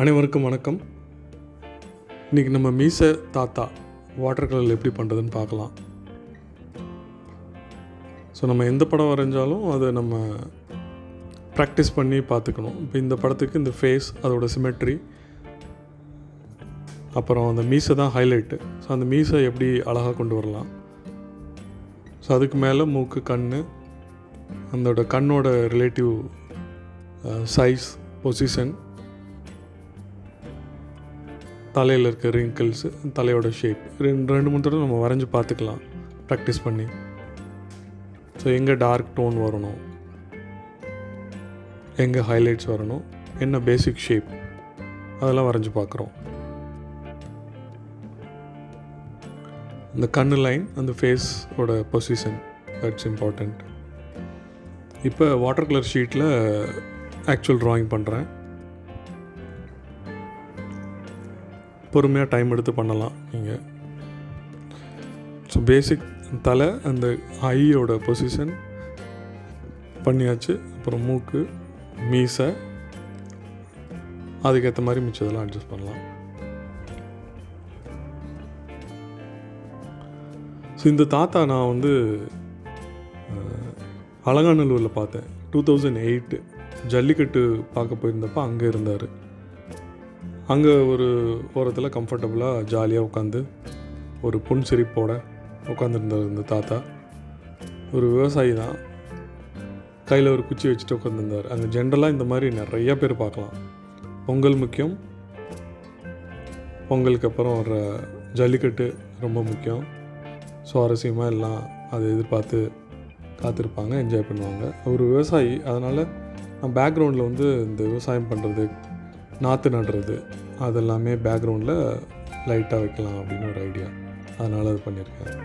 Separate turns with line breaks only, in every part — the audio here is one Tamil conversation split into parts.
அனைவருக்கும் வணக்கம். இன்றைக்கி நம்ம மீசை தாத்தா வாட்டர் கலரில் எப்படி பண்ணுறதுன்னு பார்க்கலாம். ஸோ நம்ம எந்த படம் வரைஞ்சாலும் அதை நம்ம ப்ராக்டிஸ் பண்ணி பார்த்துக்கணும். இப்போ இந்த படத்துக்கு இந்த ஃபேஸ், அதோட சிமெட்ரி, அப்புறம் அந்த மீசை தான் ஹைலைட்டு. ஸோ அந்த மீசை எப்படி அழகாக கொண்டு வரலாம். ஸோ அதுக்கு மேலே மூக்கு, கண், அதோட கண்ணோட ரிலேட்டிவ் சைஸ், பொசிஷன், தலையில் இருக்க ரிங்கிள்ஸு, தலையோட ஷேப், ரெண்டு மூணு தடவை நம்ம வரைஞ்சி பார்த்துக்கலாம் ப்ராக்டிஸ் பண்ணி. ஸோ எங்கே டார்க் டோன் வரணும், எங்கே ஹைலைட்ஸ் வரணும், என்ன பேசிக் ஷேப், அதெல்லாம் வரைஞ்சி பார்க்குறோம். இந்த கண்ணு லைன், அந்த ஃபேஸோட பொசிஷன், தட்ஸ் இம்பார்ட்டண்ட். இப்போ வாட்டர் கலர் ஷீட்டில் ஆக்சுவல் ட்ராயிங் பண்ணுறேன். பொறுமையாக டைம் எடுத்து பண்ணலாம் நீங்கள். ஸோ பேசிக் தலை, அந்த ஐயோட பொசிஷன் பண்ணியாச்சு. அப்புறம் மூக்கு, மீசை, அதுக்கேற்ற மாதிரி மிச்சதெல்லாம் அட்ஜஸ்ட் பண்ணலாம். ஸோ இந்த தாத்தா நான் வந்து அலங்காநல்லூரில் பார்த்தேன். 2008 ஜல்லிக்கட்டு பார்க்க போயிருந்தப்போ அங்கே இருந்தார். அங்கே ஒரு ஓரத்தில் கம்ஃபர்டபுளாக ஜாலியாக உட்காந்து ஒரு புன்சிரிப்போடு உட்காந்துருந்தார் இந்த தாத்தா. ஒரு விவசாயி தான், கையில் ஒரு குச்சி வச்சுட்டு உட்காந்துருந்தார். அங்கே ஜென்ரலாக இந்த மாதிரி நிறையா பேர் பார்க்கலாம். பொங்கல் முக்கியம், பொங்கலுக்கு அப்புறம் வர்ற ஜல்லிக்கட்டு ரொம்ப முக்கியம். சுவாரஸ்யமாக எல்லாம் அதை எதிர்பார்த்து காத்திருப்பாங்க, என்ஜாய் பண்ணுவாங்க. ஒரு விவசாயி, அதனால் நான் பேக்ரவுண்டில் வந்து இந்த விவசாயம் பண்ணுறது, நாற்று நடுறது, அதெல்லாமே பேக்ரவுண்டில் லைட்டாக வைக்கலாம் அப்படின்னு ஒரு ஐடியா. அதனால் அது பண்ணியிருக்கேன்.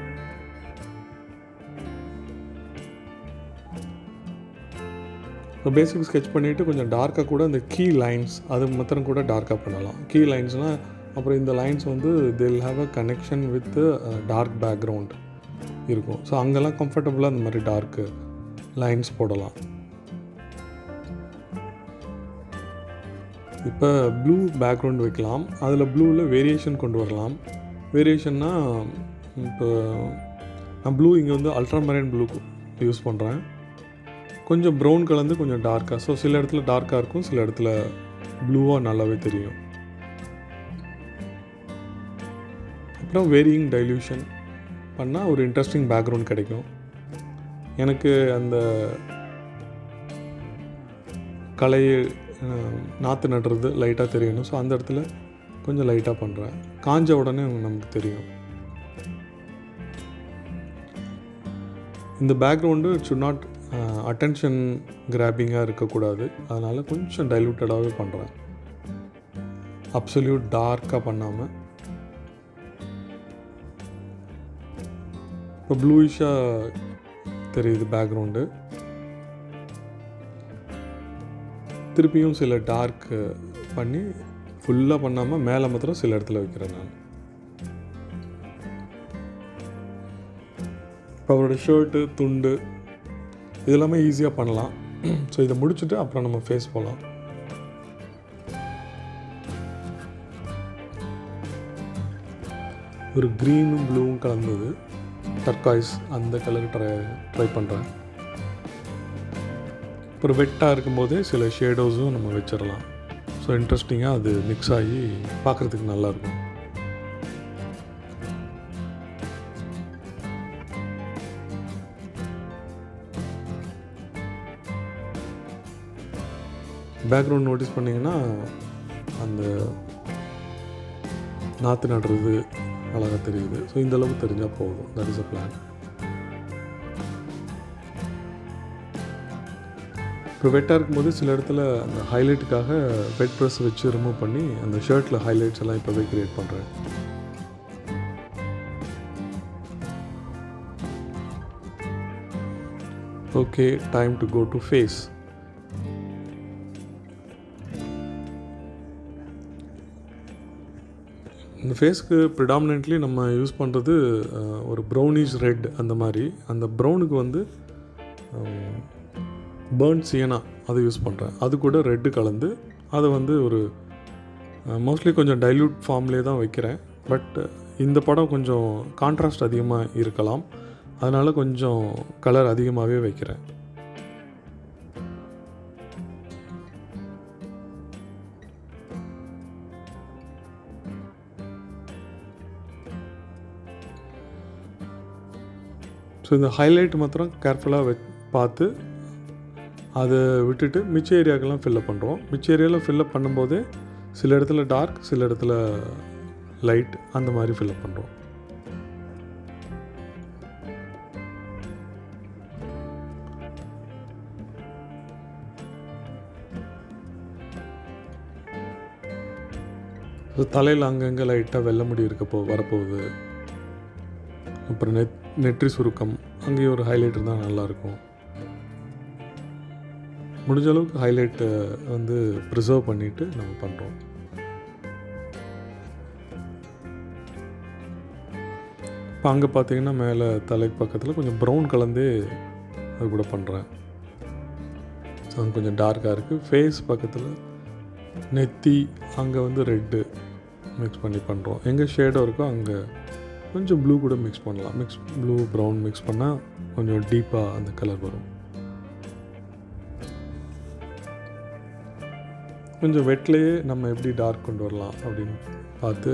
இப்போ பேசிக் ஸ்கெட்ச் பண்ணிவிட்டு கொஞ்சம் டார்க்காக கூட இந்த கீ லைன்ஸ் அது மாத்திரம் கூட டார்க்காக பண்ணலாம். கீ லைன்ஸ்னால் அப்புறம் இந்த லைன்ஸ் வந்து will have a connection with dark background இருக்கும். ஸோ அங்கெல்லாம் கம்ஃபர்டபுளாக அந்த மாதிரி டார்க்கு லைன்ஸ் போடலாம். இப்போ ப்ளூ பேக்ரவுண்ட் வைக்கலாம். அதில் ப்ளூவில் வேரியேஷன் கொண்டு வரலாம். வேரியேஷன்னா இப்போ நான் ப்ளூ இங்கே வந்து அல்ட்ராமரைன் ப்ளூ யூஸ் பண்ணுறேன். கொஞ்சம் ப்ரௌன் கலந்து கொஞ்சம் டார்க்காக. ஸோ சில இடத்துல டார்க்காக இருக்கும், சில இடத்துல ப்ளூவாக நல்லாவே தெரியும். அப்புறம் வேரியிங் டைல்யூஷன் பண்ணால் ஒரு இன்ட்ரெஸ்டிங் பேக்ரவுண்ட் கிடைக்கும். எனக்கு அந்த கலையை நாற்று நடுறது லைட்டாக தெரியணும். ஸோ அந்த இடத்துல கொஞ்சம் லைட்டாக பண்ணுறேன். காஞ்ச உடனே நமக்கு தெரியும். இந்த பேக்ரவுண்டு ஷுட் நாட் அட்டென்ஷன் கிராபிங்காக இருக்கக்கூடாது. அதனால் கொஞ்சம் டைலூட்டடாகவே பண்ணுறேன், அப்சல்யூட் டார்க்காக பண்ணாமல். இப்போ ப்ளூயிஷாக தெரியுது பேக்ரவுண்டு. திருப்பியும் சில டார்க் பண்ணி ஃபுல்லாக பண்ணாமல் மேலே மாத்திரம் சில இடத்துல வைக்கிறேன் நான். இப்போ அவரோட ஷர்ட்டு, துண்டு, இதெல்லாமே ஈஸியாக பண்ணலாம். ஸோ இதை முடிச்சுட்டு அப்புறம் நம்ம ஃபேஸ் போகலாம். ஒரு க்ரீனும் ப்ளூவும் கலந்தது, டர்காய்ஸ், அந்த கலர் ட்ரை பண்ணுறேன். அப்புறம் வெட்டாக இருக்கும்போதே சில ஷேடோஸும் நம்ம வச்சிடலாம். ஸோ இன்ட்ரெஸ்டிங்காக அது மிக்ஸ் ஆகி பார்க்குறதுக்கு நல்லாயிருக்கும். பேக்ரவுண்ட் நோட்டீஸ் பண்ணிங்கன்னா அந்த நாற்று நடுறது அழகாக தெரியுது. ஸோ இந்தளவுக்கு தெரிஞ்சால் போதும். That is a plan. இப்போ வெட்டாக இருக்கும்போது சில இடத்துல அந்த ஹைலைட்டுக்காக வெட் ப்ரெஸ் வச்சு ரிமூவ் பண்ணி அந்த ஷர்ட்டில் ஹைலைட்ஸ் எல்லாம் இப்போவே க்ரியேட் பண்ணுறேன். Okay, time to go to face. இந்த ஃபேஸ்க்கு ப்ரிடாமினென்ட்லி நம்ம யூஸ் பண்ணுறது ஒரு ப்ரௌனிஷ் ரெட். அந்த மாதிரி அந்த ப்ரௌனுக்கு வந்து பேர்ன் சியனா அதை யூஸ் பண்ணுறேன். அது கூட ரெட்டு கலந்து அதை வந்து ஒரு மோஸ்ட்லி கொஞ்சம் டைல்யூட் ஃபார்ம்லேயே தான் வைக்கிறேன். பட் இந்த படம் கொஞ்சம் கான்ட்ராஸ்ட் அதிகமாக இருக்கலாம், அதனால் கொஞ்சம் கலர் அதிகமாகவே வைக்கிறேன். ஸோ இந்த ஹைலைட் மாத்திரம் கேர்ஃபுல்லாக பார்த்து அதை விட்டுட்டு மிச்ச ஏரியாக்கெல்லாம் ஃபில்லப் பண்ணுறோம். மிச்ச ஏரியாவில் ஃபில்லப் பண்ணும்போதே சில இடத்துல டார்க், சில இடத்துல லைட், அந்த மாதிரி ஃபில்லப் பண்ணுறோம். ஸோ தலையில் அங்கங்கே லைட்டாக வெள்ளை முடி வரப்போகுது. அப்புறம் நெற்றி சுருக்கம், அங்கேயும் ஒரு ஹைலைட் இருந்தால் நல்லாயிருக்கும். முடிஞ்ச அளவுக்கு ஹைலைட்டை வந்து ப்ரிசர்வ் பண்ணிவிட்டு நம்ம பண்ணுறோம். இப்போ அங்கே பார்த்தீங்கன்னா மேலே தலைக்கு பக்கத்தில் கொஞ்சம் ப்ரௌன் கலந்தே அது கூட பண்ணுறேன். ஸோ அங்கே கொஞ்சம் டார்க்காக இருக்குது. ஃபேஸ் பக்கத்தில் நெத்தி அங்கே வந்து ரெட்டு மிக்ஸ் பண்ணி பண்ணுறோம். எங்கே ஷேடோ இருக்கோ அங்கே கொஞ்சம் ப்ளூ கூட மிக்ஸ் பண்ணலாம். ப்ளூ ப்ரௌன் மிக்ஸ் பண்ணால் கொஞ்சம் டீப்பாக அந்த கலர் வரும். கொஞ்சம் வெட்லேயே நம்ம எப்படி டார்க் கொண்டு வரலாம் அப்படின்னு பார்த்து,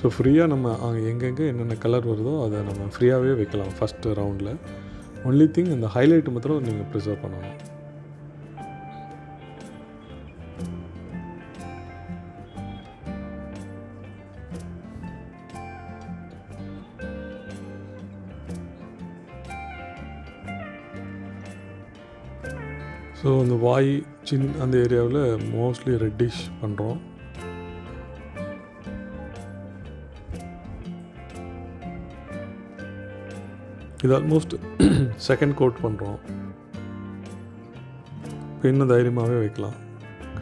ஸோ ஃப்ரீயாக நம்ம எங்கெங்கே என்னென்ன கலர் வருதோ அதை நம்ம ஃப்ரீயாகவே வைக்கலாம் ஃபஸ்ட்டு ரவுண்டில். ஒன்லி திங் இந்த ஹைலைட் மாத்திரம் நீங்கள் ப்ரிசர்வ் பண்ணணும். ஸோ இந்த வாய் அந்த ஏரியாவில் மோஸ்ட்லி ரெட்டிஷ் பண்ணுறோம். இது ஆல்மோஸ்ட் செகண்ட் கோட் பண்ணுறோம். இப்போ இன்னும் தைரியமாகவே வைக்கலாம்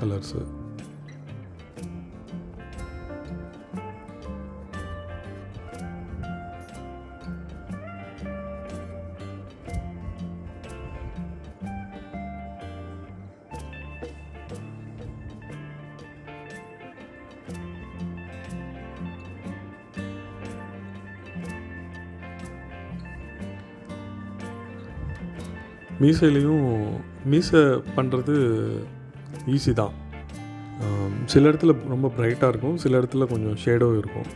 கலர்ஸு. மீசை பண்ணுறது ஈஸி தான். சில இடத்துல ரொம்ப ப்ரைட்டாக இருக்கும், சில இடத்துல கொஞ்சம் ஷேடோ இருக்கும்.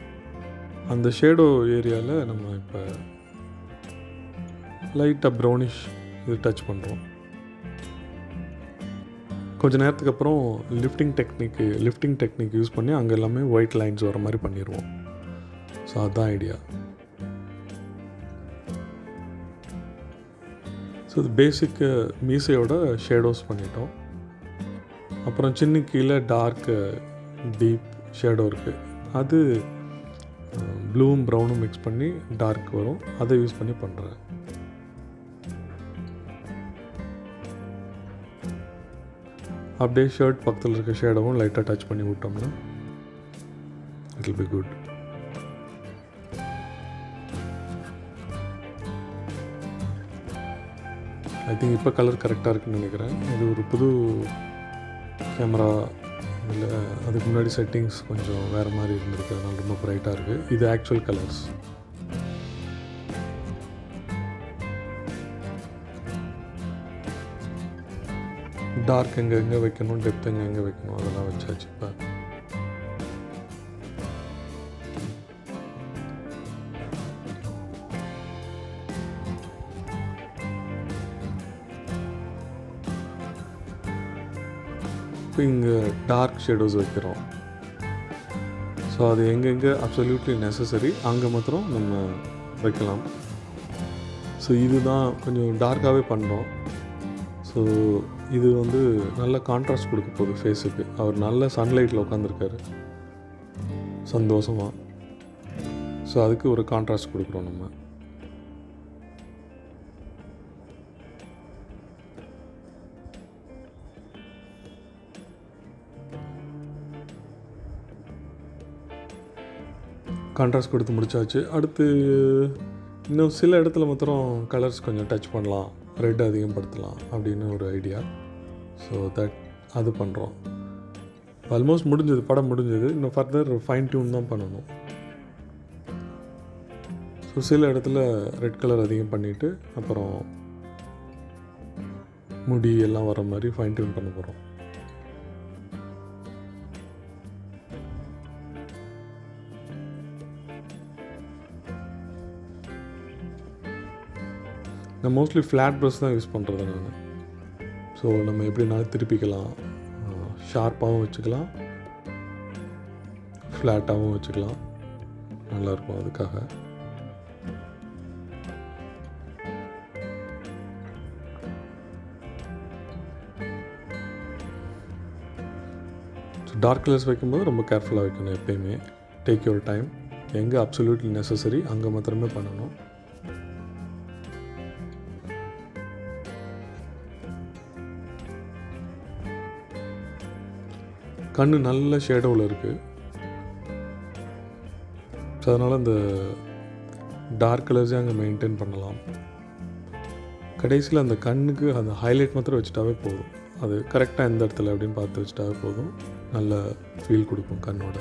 அந்த ஷேடோ ஏரியாவில் நம்ம இப்போ லைட்டாக ப்ரௌனிஷ் இது டச் பண்ணுறோம். கொஞ்சம் நேரத்துக்கு அப்புறம் லிஃப்டிங் டெக்னிக் யூஸ் பண்ணி அங்கே எல்லாமே ஒயிட் லைன்ஸ் வர மாதிரி பண்ணிடுவோம். ஸோ அதுதான் ஐடியா. ஸோ இது பேசிக் மீசையோட ஷேடோஸ் பண்ணிட்டோம். அப்புறம் சின்ன கீழே டார்க் டீப் ஷேடோ இருக்குது, அது ப்ளூவும் ப்ரௌனும் மிக்ஸ் பண்ணி டார்க் வரும், அதை யூஸ் பண்ணி பண்ணுறேன். அப்படியே ஷர்ட் பக்கத்தில் இருக்க ஷேடோவும் லைட்டாக டச் பண்ணி விட்டோம்னா it will be good. I think இப்போ கலர் கரெக்டாக இருக்குன்னு நினைக்கிறேன். இது ஒரு புது கேமரா, இல்லை அதுக்கு முன்னாடி செட்டிங்ஸ் கொஞ்சம் வேறு மாதிரி இருந்திருக்கு, அதனால் ரொம்ப ப்ரைட்டாக இருக்குது. இது ஆக்சுவல் கலர்ஸ். டார்க் எங்கே வைக்கணும், டெப்த் எங்கே வைக்கணும், அதெல்லாம் வச்சாச்சு. இப்போ இங்கே டார்க் ஷேடோஸ் வைக்கிறோம். ஸோ அது எங்கெங்கே அப்சல்யூட்லி நெசசரி அங்கே மாத்திரம் நம்ம வைக்கலாம். ஸோ இதுதான் கொஞ்சம் டார்க்காகவே பண்ணுறோம். ஸோ இது வந்து நல்ல கான்ட்ராஸ்ட் கொடுக்க போகுது ஃபேஸுக்கு. அவர் நல்ல சன்லைட்டில் உட்காந்துருக்காரு சந்தோஷமாக. ஸோ அதுக்கு ஒரு கான்ட்ராஸ்ட் கொடுக்குறோம் நம்ம. கான்ட்ராஸ்ட் கொடுத்து முடிச்சாச்சு. அடுத்து இன்னும் சில இடத்துல மாத்திரம் கலர்ஸ் கொஞ்சம் டச் பண்ணலாம், ரெட் அதிகப்படுத்தலாம் அப்படின்னு ஒரு ஐடியா. ஸோ அது பண்ணுறோம். ஆல்மோஸ்ட் முடிஞ்சது, படம் முடிஞ்சது. இன்னும் ஃபர்தர் ஃபைன் டியூன் தான் பண்ணணும். ஸோ சில இடத்துல ரெட் கலர் அதிகம் பண்ணிவிட்டு அப்புறம் முடி எல்லாம் வர மாதிரி ஃபைன் டியூன் பண்ண போகிறோம். நான் மோஸ்ட்லி ஃப்ளாட் ப்ரஷ் தான் யூஸ் பண்ணுறது நான். ஸோ நம்ம எப்படினாலும் திருப்பிக்கலாம், ஷார்ப்பாகவும் வச்சுக்கலாம், ஃப்ளாட்டாகவும் வச்சுக்கலாம், நல்லாயிருக்கும் அதுக்காக. ஸோ டார்க் கலர்ஸ் வைக்கும்போது ரொம்ப கேர்ஃபுல்லாக வைக்கணும் எப்பயுமே. Take your time. எங்கே அப்சல்யூட்லி நெசசரி அங்கே மாத்திரமே பண்ணணும். கண் நல்ல ஷேடோவில் இருக்குது. ஸோ அதனால் அந்த டார்க் கலர்ஸே அங்கே மெயின்டைன் பண்ணலாம். கடைசியில் அந்த கண்ணுக்கு அந்த ஹைலைட் மாத்திரம் வச்சுட்டாவே போதும். அது கரெக்டாக எந்த இடத்துல அப்படின்னு பார்த்து வச்சுட்டாவே போதும். நல்ல ஃபீல் கொடுக்கும் கண்ணோட.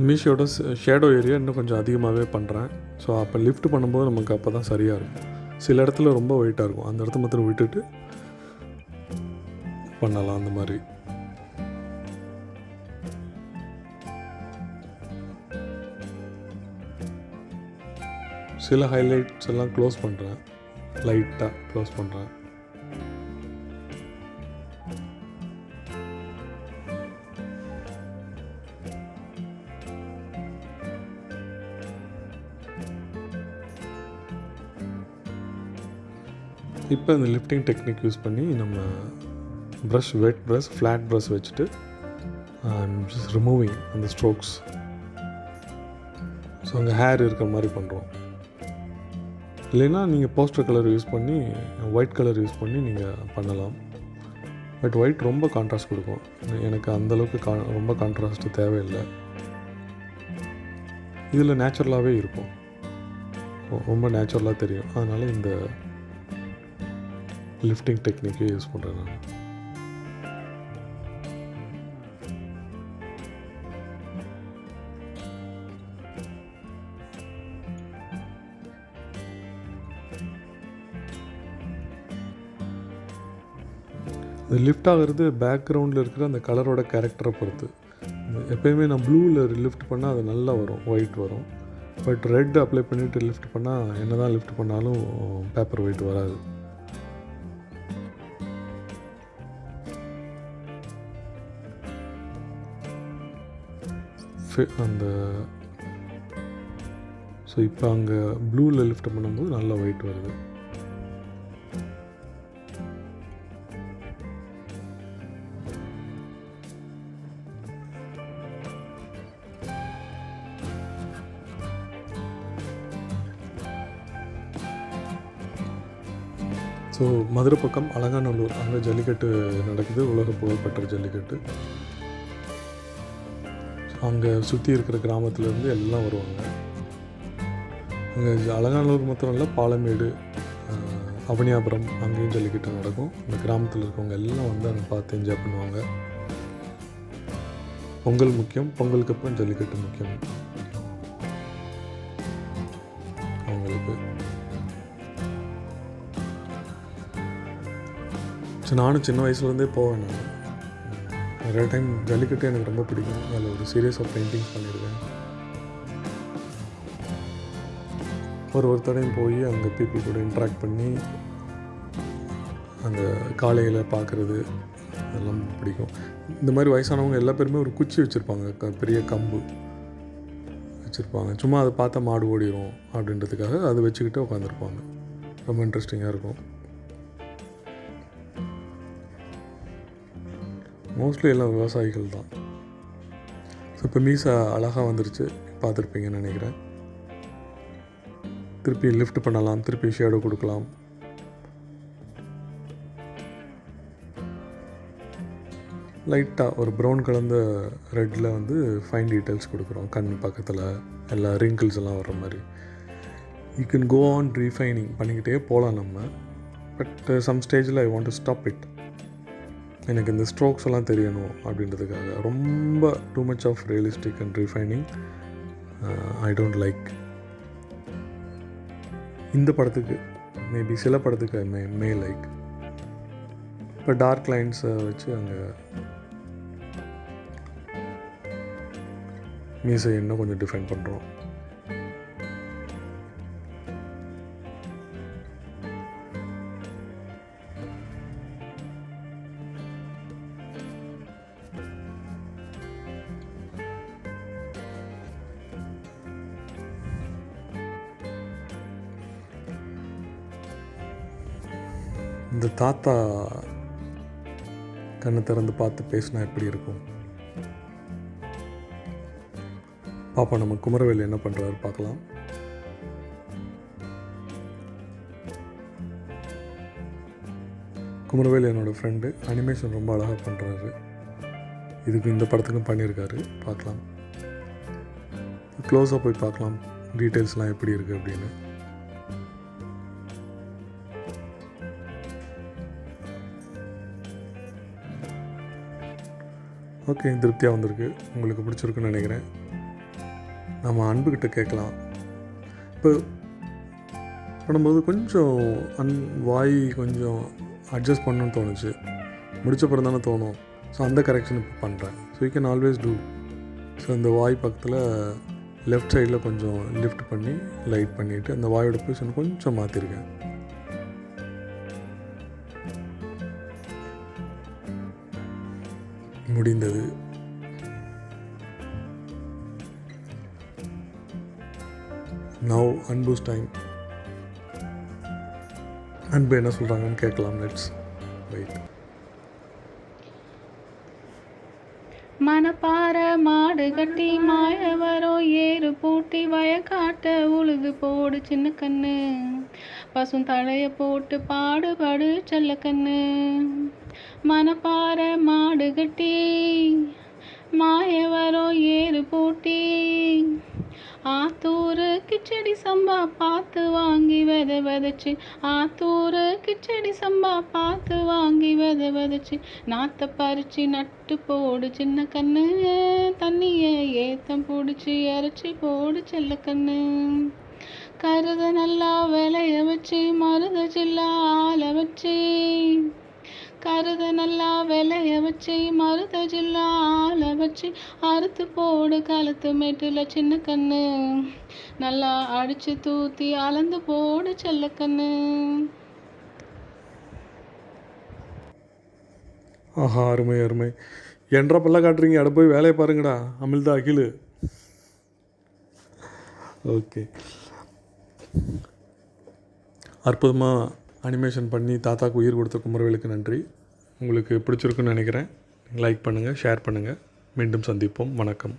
மீஷோட ஷேடோ ஏரியா இன்னும் கொஞ்சம் அதிகமாகவே பண்ணுறேன். ஸோ அப்போ லிஃப்ட் பண்ணும்போது நமக்கு அப்போ தான் சரியாக இருக்கும். சில இடத்துல ரொம்ப வெயிட்டாக இருக்கும், அந்த இடத்த மாத்திரம் விட்டுட்டு பண்ணலாம் அந்த மாதிரி. சில ஹைலைட்ஸ் எல்லாம் க்ளோஸ் பண்ணுறேன், லைட்டாக க்ளோஸ் பண்ணுறேன். இப்போ இந்த லிஃப்டிங் டெக்னிக் யூஸ் பண்ணி நம்ம ப்ரஷ், வெட் ப்ரஷ், ஃப்ளாட் ப்ரஷ் வச்சுட்டு ஜஸ்ட் ரிமூவிங் அந்த ஸ்ட்ரோக்ஸ். ஸோ அங்கே ஹேர் இருக்கிற மாதிரி பண்ணுறோம். இல்லைன்னா நீங்கள் போஸ்டர் கலர் யூஸ் பண்ணி, ஒயிட் கலர் யூஸ் பண்ணி நீங்கள் பண்ணலாம். பட் ஒயிட் ரொம்ப கான்ட்ராஸ்ட் கொடுக்கும். எனக்கு அந்தளவுக்கு ரொம்ப கான்ட்ராஸ்ட்டு தேவையில்லை. இதில் நேச்சுரலாகவே இருக்கும், ரொம்ப நேச்சுரலாக தெரியும். அதனால் இந்த லிஃப்டிங் டெக்னிக்கே யூஸ் பண்ணுறேன் நான். இந்த லிஃப்ட் ஆகிறது பேக்ரவுண்டில் இருக்கிற அந்த கலரோட கேரக்டரை பொறுத்து. எப்போயுமே நான் ப்ளூவில் லிஃப்ட் பண்ணால் அது நல்லா வரும், ஒயிட் வரும். பட் ரெட் அப்ளை பண்ணிவிட்டு லிஃப்ட் பண்ணால் என்ன தான் லிஃப்ட் பண்ணாலும் பேப்பர் ஒயிட் வராது. அந்த ஸோ இப்போ அங்கே ப்ளூவில் லிஃப்ட் பண்ணும்போது நல்லா ஒயிட் வருது. ஸோ மதுரை பக்கம் அலங்காநல்லூர் அங்கே ஜல்லிக்கட்டு நடக்குது, உலக புகழ்பெற்ற ஜல்லிக்கட்டு. அங்கே சுற்றி இருக்கிற கிராமத்துலேருந்து எல்லாம் வருவாங்க. அங்கே அலங்காநல்லூர் மாத்திரம் இல்லை, பாலமேடு, அவனியாபுரம் அங்கேயும் ஜல்லிக்கட்டு நடக்கும். இந்த கிராமத்தில் இருக்கவங்க எல்லாம் வந்து அங்கே பார்த்து என்ஜாய் பண்ணுவாங்க. பொங்கல் முக்கியம், பொங்கலுக்கு அப்புறம் ஜல்லிக்கட்டு முக்கியம் அவங்களுக்கு. ஸோ நானும் சின்ன வயசுலேருந்தே போவேன். நான் நிறைய டைம் ஜல்லிக்கட்டு எனக்கு ரொம்ப பிடிக்கும். அதில் ஒரு சீரியஸ் ஆஃப் பெயிண்டிங்ஸ் பண்ணியிருக்கேன். ஒரு தடையும் போய் அங்கே பீப்புள் கூட இன்ட்ராக்ட் பண்ணி அந்த காளைகளை பார்க்குறது அதெல்லாம் பிடிக்கும். இந்த மாதிரி வயசானவங்க எல்லா பேருமே ஒரு குச்சி வச்சுருப்பாங்க, பெரிய கம்பு வச்சுருப்பாங்க. சும்மா அதை பார்த்தா மாடு ஓடிடும் அப்படின்றதுக்காக அதை வச்சுக்கிட்டு உட்காந்துருப்பாங்க. ரொம்ப இன்ட்ரெஸ்டிங்காக இருக்கும். மோஸ்ட்லி எல்லாம் விவசாயிகள் தான். ஸோ இப்போ மீசா அழகாக வந்துருச்சு, பார்த்துருப்பீங்கன்னு நினைக்கிறேன். திருப்பி லிஃப்ட் பண்ணலாம், திருப்பி ஷேடோ கொடுக்கலாம். லைட்டாக ஒரு ப்ரௌன் கலந்த ரெட்டில் வந்து ஃபைன் டீட்டெயில்ஸ் கொடுக்குறோம். கண் பக்கத்தில் எல்லா ரிங்கிள்ஸ் எல்லாம் வர்ற மாதிரி. You can go on refining பண்ணிக்கிட்டே போகலாம் நம்ம. பட் சம் ஸ்டேஜில் I want to stop it. எனக்கு இந்த ஸ்ட்ரோக்ஸ் எல்லாம் தெரியணும் அப்படின்றதுக்காக ரொம்ப too much of realistic and refining I don't like. இந்த படத்துக்கு மேபி சில படத்துக்கு ஐ மே லைக். இப்போ டார்க் லைன்ஸை வச்சு அங்கே மீசை இன்னும் கொஞ்சம் டிஃபைன் பண்ணுறோம். இந்த தாத்தா கண்ணை திறந்து பார்த்து பேசினா எப்படி இருக்கும்? பாப்பா, நம்ம குமரவேல் என்ன பண்ணுறாரு பார்க்கலாம். குமரவேல் என்னோடய ஃப்ரெண்டு, அனிமேஷன் ரொம்ப அழகாக பண்ணுறாரு. இதுக்கு இந்த படத்துக்கும் பண்ணியிருக்காரு. பார்க்கலாம், க்ளோஸாக போய் பார்க்கலாம் டீட்டெயில்ஸ்லாம் எப்படி இருக்குது அப்படின்னு. ஓகே, திருப்தியாக வந்திருக்கு. உங்களுக்கு பிடிச்சிருக்குன்னு நினைக்கிறேன். நம்ம அன்புக்கிட்ட கேட்கலாம். இப்போ பண்ணும்போது கொஞ்சம் வாய் கொஞ்சம் அட்ஜஸ்ட் பண்ணணும்னு தோணுச்சு. முடித்த பிறகு தானே தோணும். ஸோ அந்த கரெக்ஷன் இப்போ பண்ணுறேன். So you can always do. So இந்த வாய் பக்கத்தில் லெஃப்ட் சைடில் கொஞ்சம் லிஃப்ட் பண்ணி லைட் பண்ணிவிட்டு அந்த வாயோட பொசிஷன் கொஞ்சம் மாற்றிருக்கேன். முடிந்தது. Now Anbu's time. அன்பு என்ன சொல்கிறாங்கன்னு கேட்கலாம். Let's wait.
மனப்பாற மாடு கட்டி மாயவரோ ஏறு பூட்டி வயக்காட்ட உழுது போடு சின்ன கண்ணு, பசும் தழைய போட்டு பாடுபடு செல்ல கண்ணு. மனப்பாற மாடு கட்டி மாயவரோ ஏறு பூட்டி, ஆத்தூரு கிச்சடி சம்பா பார்த்து வாங்கி வித விதைச்சு, ஆத்தூரு கிச்சடி சம்பா பார்த்து வாங்கி வித விதைச்சு, நாத்தை பறிச்சு நட்டு போடு சின்ன கண்ணு, தண்ணிய ஏத்தம் பிடிச்சி இறச்சி போடு செல்ல கண்ணு. கருத நல்லா விளைய வச்சு மருத ஜில்லா ஆள வச்சு, கருத நல்லா விளைய வச்சு மருத ஜில்லா ஆள வச்சு, அறுத்து போடு கழுத்து மேட்டுல சின்ன கண்ணு, நல்லா அடிச்சு தூத்தி அளந்து போடு செல்ல கண்ணு.
ஆஹா, அருமை அருமை. என்ற பல்ல காட்டுறீங்க, அட போய் வேலையை பாருங்கடா அமிழ்தா அகிலு. ஓகே, அற்புதமாக அனிமேஷன் பண்ணி தாத்தாக்கு உயிர் கொடுத்த குமரவேலுக்கு நன்றி. உங்களுக்கு பிடிச்சிருக்குன்னு நினைக்கிறேன். லைக் பண்ணுங்கள், ஷேர் பண்ணுங்கள். மீண்டும் சந்திப்போம். வணக்கம்.